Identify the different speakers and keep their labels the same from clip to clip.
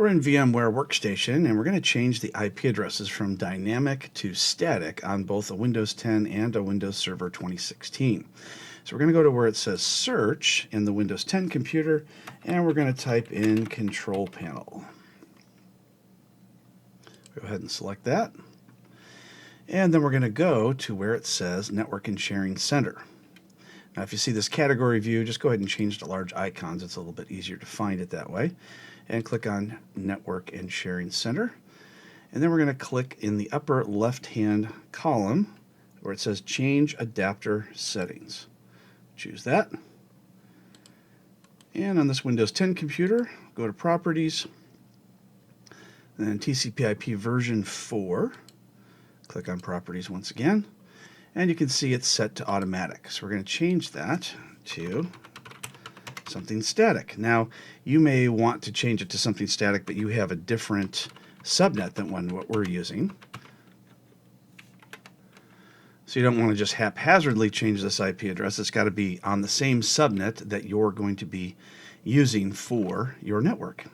Speaker 1: We're in VMware Workstation, and we're going to change the IP addresses from dynamic to static on both a Windows 10 and a Windows Server 2016. So we're going to go to where it says Search in the Windows 10 computer, and we're going to type in Control Panel. Go ahead and select that. And then we're going to go to where it says Network and Sharing Center. Now, if you see this category view, just go ahead and change to large icons. It's a little bit easier to find it that way. And click on Network and Sharing Center. And then we're going to click in the upper left-hand column where it says Change Adapter Settings. Choose that. And on this Windows 10 computer, go to Properties, then TCP/IP version 4. Click on Properties once again. And you can see it's set to automatic. So we're going to change that to something static. Now, you may want to change it to something static, but you have a different subnet than what we're using. So you don't want to just haphazardly change this IP address. It's got to be on the same subnet that you're going to be using for your network.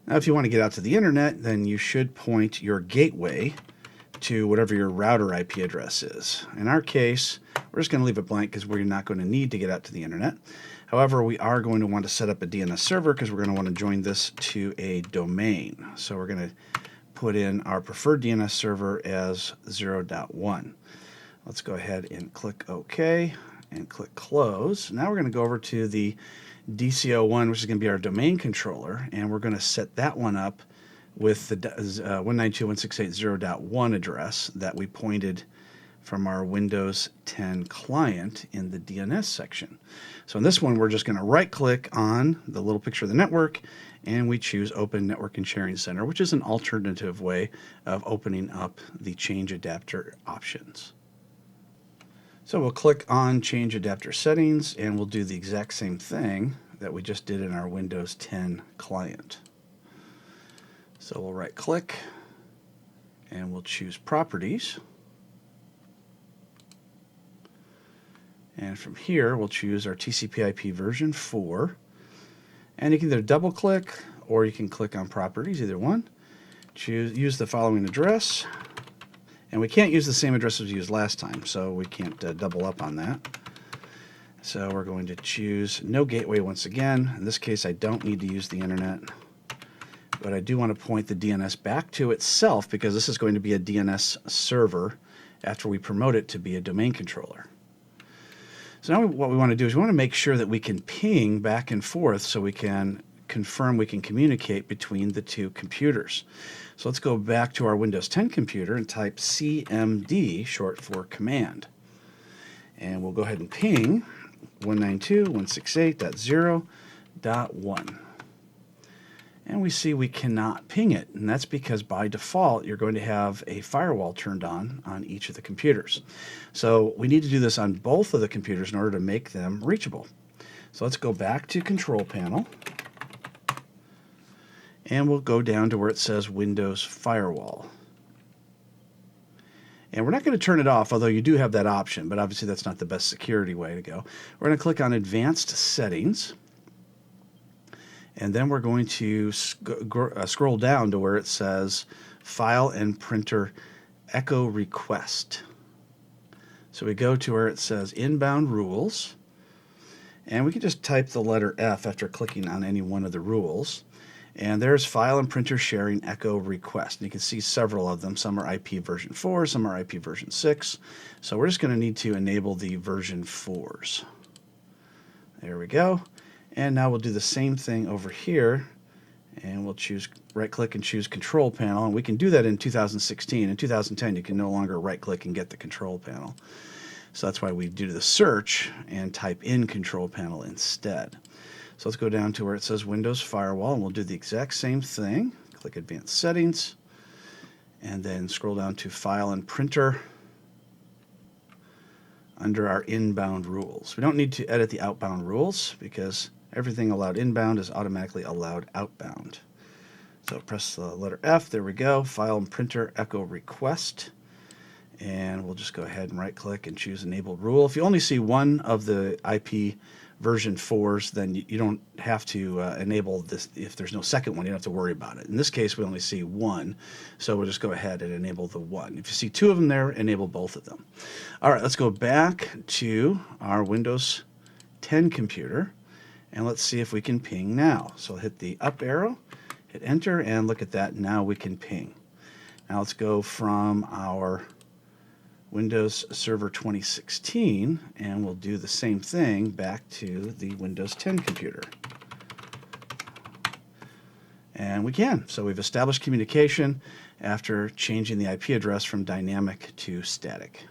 Speaker 1: Now, if you want to get out to the internet, then you should point your gateway to whatever your router IP address is. In our case, we're just going to leave it blank because we're not going to need to get out to the internet. However, we are going to want to set up a DNS server because we're going to want to join this to a domain. So we're going to put in our preferred DNS server as 0.1. Let's go ahead and click OK and click Close. Now we're going to go over to the DCO1, which is going to be our domain controller, and we're going to set that one up with the 192.168.0.1 address that we pointed from our Windows 10 client in the DNS section. So in this one, we're just going to right-click on the little picture of the network, and we choose Open Network and Sharing Center, which is an alternative way of opening up the Change Adapter options. So we'll click on Change Adapter Settings, and we'll do the exact same thing that we just did in our Windows 10 client. So we'll right-click, and we'll choose Properties. And from here, we'll choose our TCP/IP version 4. And you can either double-click, or you can click on Properties, either one. Use the following address. And we can't use the same address as we used last time, so we can't double up on that. So we're going to choose No Gateway once again. In this case, I don't need to use the internet. But I do want to point the DNS back to itself because this is going to be a DNS server after we promote it to be a domain controller. So now what we want to do is we want to make sure that we can ping back and forth so we can confirm we can communicate between the two computers. So let's go back to our Windows 10 computer and type CMD, short for command. And we'll go ahead and ping 192.168.0.1. And we see we cannot ping it, and that's because by default you're going to have a firewall turned on each of the computers. So we need to do this on both of the computers in order to make them reachable. So let's go back to Control Panel, and we'll go down to where it says Windows Firewall. And we're not going to turn it off, although you do have that option, but obviously that's not the best security way to go. We're going to click on Advanced Settings. And then we're going to scroll down to where it says File and Printer Echo Request. So we go to where it says Inbound Rules. And we can just type the letter F after clicking on any one of the rules. And there's File and Printer Sharing Echo Request. And you can see several of them. Some are IP version 4, some are IP version 6. So we're just going to need to enable the version 4s. There we go. And now we'll do the same thing over here, and we'll choose right-click and choose Control Panel, and we can do that in 2016. In 2010, you can no longer right-click and get the Control Panel. So that's why we do the search and type in Control Panel instead. So let's go down to where it says Windows Firewall, and we'll do the exact same thing. Click Advanced Settings, and then scroll down to File and Printer under our inbound rules. We don't need to edit the outbound rules because everything allowed inbound is automatically allowed outbound. So press the letter F, there we go, File and Printer Echo Request. And we'll just go ahead and right-click and choose Enable Rule. If you only see one of the IP version 4s, then you don't have to enable this. If there's no second one, you don't have to worry about it. In this case, we only see one, so we'll just go ahead and enable the one. If you see two of them there, enable both of them. All right, let's go back to our Windows 10 computer, and let's see if we can ping now. So I'll hit the up arrow, hit enter, and look at that. Now we can ping. Now let's go from our Windows Server 2016, and we'll do the same thing back to the Windows 10 computer. And we can. So we've established communication after changing the IP address from dynamic to static.